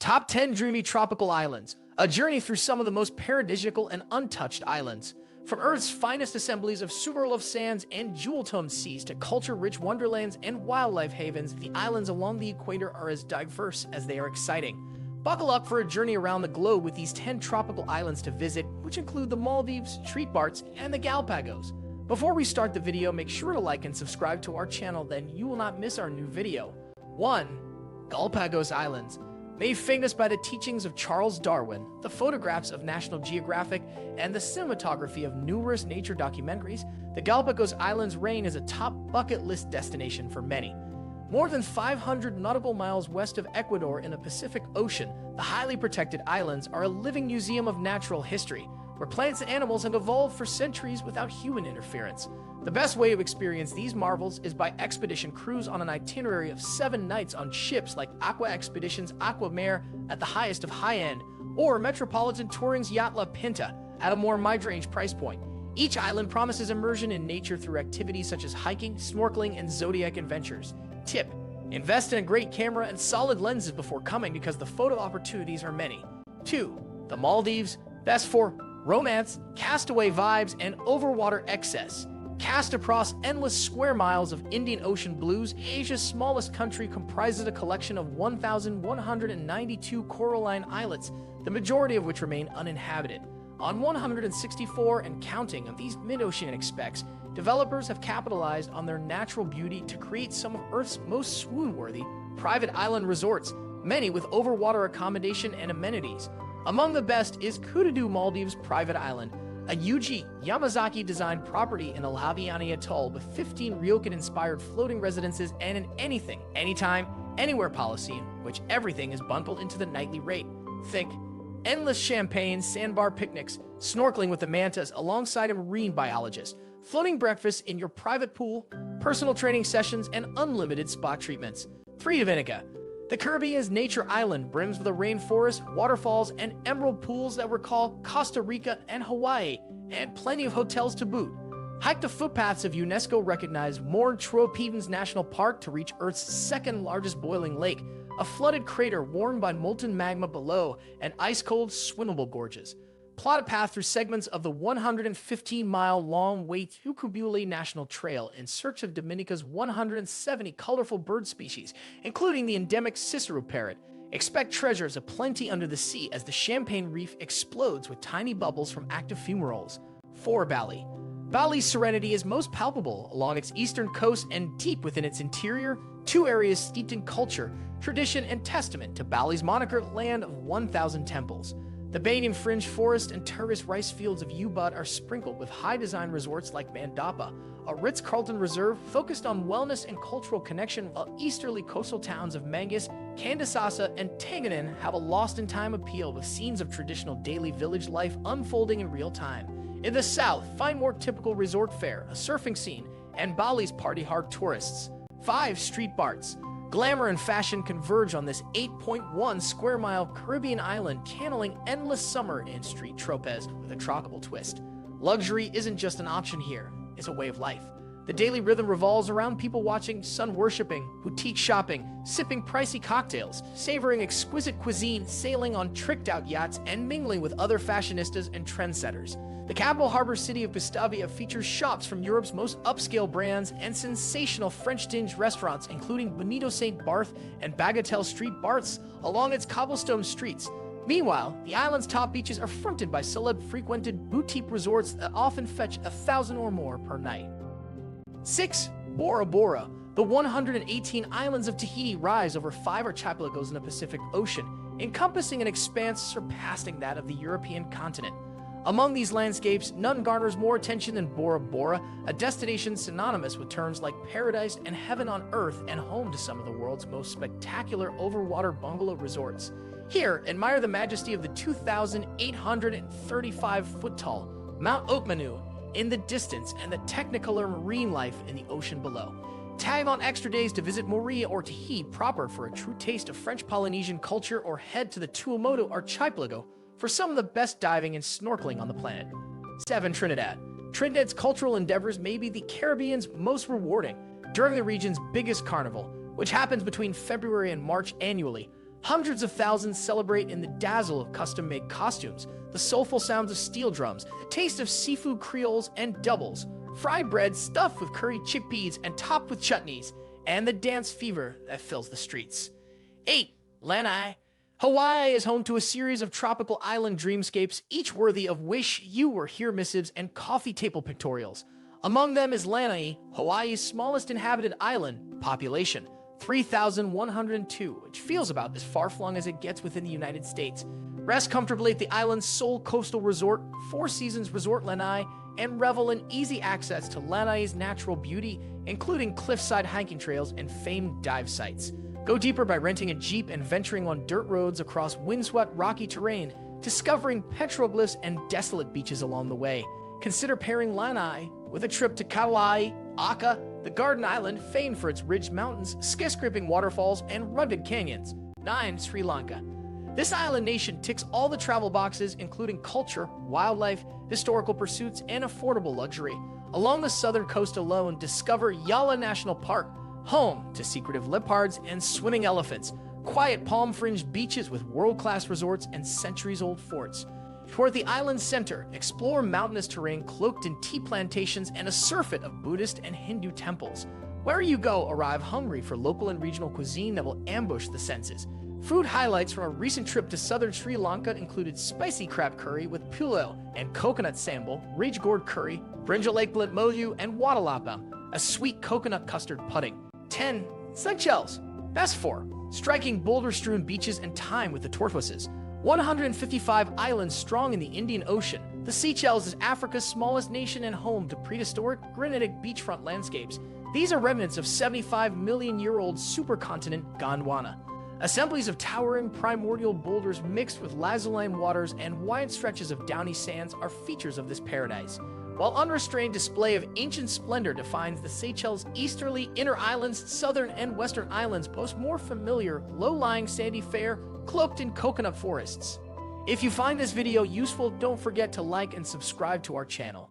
Top 10 Dreamy Tropical Islands. A journey through some of the most paradisiacal and untouched islands. From Earth's finest assemblies of Sugarloaf sands and jewel-toned seas to culture-rich wonderlands and wildlife havens, the islands along the equator are as diverse as they are exciting. Buckle up for a journey around the globe with these 10 tropical islands to visit, which include the Maldives, Treat Barts, and the Galapagos. Before we start the video, make sure to like and subscribe to our channel, then you will not miss our new video. 1. Galapagos Islands. Made famous by the teachings of Charles Darwin, the photographs of National Geographic, and the cinematography of numerous nature documentaries, the Galapagos Islands reign as a top bucket list destination for many. More than 500 nautical miles west of Ecuador in the Pacific Ocean, the highly protected islands are a living museum of natural history, where plants and animals have evolved for centuries without human interference. The best way to experience these marvels is by expedition cruise on an itinerary of 7 nights on ships like Aqua Expeditions Aqua Mare at the highest of high-end, or Metropolitan Touring's Yacht La Pinta at a more mid-range price point. Each island promises immersion in nature through activities such as hiking, snorkeling, and zodiac adventures. Tip: invest in a great camera and solid lenses before coming because the photo opportunities are many. 2. The Maldives. Best for romance, castaway vibes, and overwater excess. Cast across endless square miles of Indian Ocean blues, Asia's smallest country comprises a collection of 1,192 coralline islets, the majority of which remain uninhabited. On 164 and counting of these mid-oceanic specks, developers have capitalized on their natural beauty to create some of Earth's most swoon-worthy private island resorts, many with overwater accommodation and amenities. Among the best is Kudadu Maldives Private Island, a Yuji Yamazaki-designed property in Alaviani Atoll with 15 ryokan-inspired floating residences and an anything, anytime, anywhere policy in which everything is bundled into the nightly rate. Think endless champagne, sandbar picnics, snorkeling with the mantas alongside a marine biologist, floating breakfast in your private pool, personal training sessions, and unlimited spa treatments. 3. Dominica. The Caribbean's nature island brims with a rainforest, waterfalls, and emerald pools that recall Costa Rica and Hawaii, and plenty of hotels to boot. Hike the footpaths of UNESCO-recognized Morne Tropedens National Park to reach Earth's second largest boiling lake, a flooded crater warmed by molten magma below, and ice-cold, swimmable gorges. Plot a path through segments of the 115-mile-long Waitukubuli National Trail in search of Dominica's 170 colorful bird species, including the endemic Cicero parrot. Expect treasures aplenty under the sea as the Champagne Reef explodes with tiny bubbles from active fumaroles. 4. Bali. Bali's serenity is most palpable along its eastern coast and deep within its interior, 2 areas steeped in culture, tradition, and testament to Bali's moniker Land of 1,000 Temples. The Banyan Fringe Forest and tourist rice fields of Ubud are sprinkled with high-design resorts like Mandapa, a Ritz-Carlton reserve focused on wellness and cultural connection, while easterly coastal towns of Mangus, Kandasasa, and Tanganan have a lost-in-time appeal with scenes of traditional daily village life unfolding in real time. In the south, find more typical resort fare, a surfing scene, and Bali's party-hard tourists. 5. Street Barts. Glamour and fashion converge on this 8.1 square mile Caribbean island, channeling endless summer in street tropez with a tropical twist. Luxury isn't just an option here, it's a way of life. The daily rhythm revolves around people watching, sun-worshipping, boutique shopping, sipping pricey cocktails, savoring exquisite cuisine, sailing on tricked-out yachts, and mingling with other fashionistas and trendsetters. The capital harbor city of Gustavia features shops from Europe's most upscale brands and sensational French-tinged restaurants, including Bonito St. Barth and Bagatelle Street Barts, along its cobblestone streets. Meanwhile, the island's top beaches are fronted by celeb-frequented boutique resorts that often fetch 1,000 or more per night. 6. Bora Bora. The 118 islands of Tahiti rise over 5 archipelagos in the Pacific Ocean, encompassing an expanse surpassing that of the European continent. Among these landscapes, none garners more attention than Bora Bora, a destination synonymous with terms like paradise and heaven on earth and home to some of the world's most spectacular overwater bungalow resorts. Here, admire the majesty of the 2,835-foot-tall Mount Okmanu in the distance and the technicolor marine life in the ocean below. Tag on extra days to visit Moorea or Tahiti proper for a true taste of French Polynesian culture, or head to the Tuamotu Archipelago for some of the best diving and snorkeling on the planet. 7. Trinidad. Trinidad's cultural endeavors may be the Caribbean's most rewarding. During the region's biggest carnival, which happens between February and March annually, Hundreds of thousands celebrate in the dazzle of custom-made costumes, the soulful sounds of steel drums, taste of seafood creoles and doubles, fried bread stuffed with curried chickpeas and topped with chutneys, and the dance fever that fills the streets. 8. Lanai. Hawaii is home to a series of tropical island dreamscapes, each worthy of wish you were here missives and coffee table pictorials. Among them is Lanai, Hawaii's smallest inhabited island, population 3,102, which feels about as far-flung as it gets within the United States. Rest comfortably at the island's sole coastal resort, Four Seasons Resort Lanai, and revel in easy access to Lanai's natural beauty, including cliffside hiking trails and famed dive sites. Go deeper by renting a Jeep and venturing on dirt roads across windswept rocky terrain, discovering petroglyphs and desolate beaches along the way. Consider pairing Lanai with a trip to Kauai, Aka, the Garden Island, famed for its ridged mountains, sky-scraping waterfalls, and rugged canyons. 9. Sri Lanka. This island nation ticks all the travel boxes, including culture, wildlife, historical pursuits, and affordable luxury. Along the southern coast alone, discover Yala National Park, home to secretive leopards and swimming elephants, quiet palm-fringed beaches with world-class resorts and centuries-old forts. Toward the island's center, explore mountainous terrain cloaked in tea plantations and a surfeit of Buddhist and Hindu temples. Wherever you go, arrive hungry for local and regional cuisine that will ambush the senses. Food highlights from a recent trip to southern Sri Lanka included spicy crab curry with pulo and coconut sambal, ridge gourd curry, brinjal eggplant moju, and wadalapam, a sweet coconut custard pudding. 10. Seychelles. Best 4. Striking boulder-strewn beaches and time with the tortoises. 155 islands strong in the Indian Ocean, the Seychelles is Africa's smallest nation and home to prehistoric granitic beachfront landscapes. These are remnants of 75-million-year-old supercontinent Gondwana. Assemblies of towering primordial boulders mixed with lazuli waters and wide stretches of downy sands are features of this paradise. While unrestrained display of ancient splendor defines the Seychelles' easterly inner islands, southern and western islands boast more familiar, low-lying sandy fare cloaked in coconut forests. If you find this video useful, don't forget to like and subscribe to our channel.